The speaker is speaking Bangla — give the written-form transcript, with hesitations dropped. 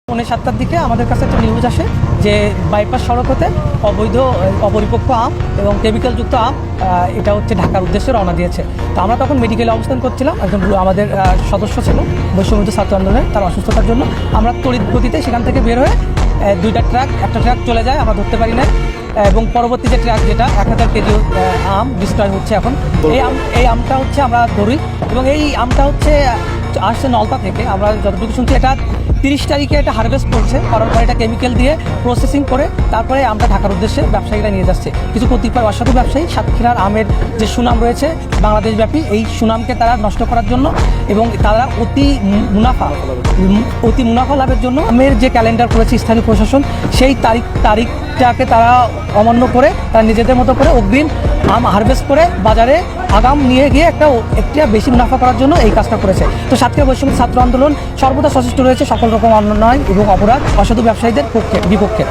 7:30 দিকে আমাদের কাছে একটা নিউজ আসে যে বাইপাস সড়ক হতে অবৈধ অপরিপক্ক আম এবং কেমিক্যালযুক্ত আম এটা হচ্ছে ঢাকার উদ্দেশ্যে রওনা দিয়েছে। তো আমরা তখন মেডিকেলে অবস্থান করছিলাম, একজন আমাদের সদস্য ছিল বৈষম্যবিরোধী ছাত্র আন্দোলনের, তার অসুস্থতার জন্য আমরা তড়িৎ গতিতে সেখান থেকে বের হয়ে দুইটা ট্রাক, একটা ট্রাক চলে যায়, আমরা ধরতে পারি না, এবং পরবর্তী যে ট্রাক যেটা 1000 কেজি আম ডিস্ট্রয় হচ্ছে এখন, এই আমটা হচ্ছে আমরা ধরি এবং এই আমটা হচ্ছে আসছে নলতা থেকে। আমরা যতটুকু শুনছি এটা 30 তারিখে এটা হারভেস্ট করছে, করার পরে এটা কেমিক্যাল দিয়ে প্রসেসিং করে তারপরে আমরা ঢাকার উদ্দেশ্যে ব্যবসায়ীরা নিয়ে যাচ্ছে। কিছু কতিপয় অসাধু ব্যবসায়ী সাতক্ষীরার আমের যে সুনাম রয়েছে বাংলাদেশব্যাপী, এই সুনামকে তারা নষ্ট করার জন্য এবং তারা অতি মুনাফা লাভের জন্য আমের যে ক্যালেন্ডার করেছে স্থানীয় প্রশাসন, সেই তারিখটাকে তারা অমান্য করে তারা নিজেদের মতো করে অগ্রিম আম হারভেস্ট করে বাজারে আগাম নিয়ে গিয়ে একটা বেশি মুনাফা করার জন্য এই কাজটা করেছে। তো সাতক্ষীরা বৈষম্যবিরোধী ছাত্র আন্দোলন সর্বদা সচেষ্ট রয়েছে সকল রকম অন্যায় এবং অপরাধ অসাধু ব্যবসায়ীদের বিপক্ষে।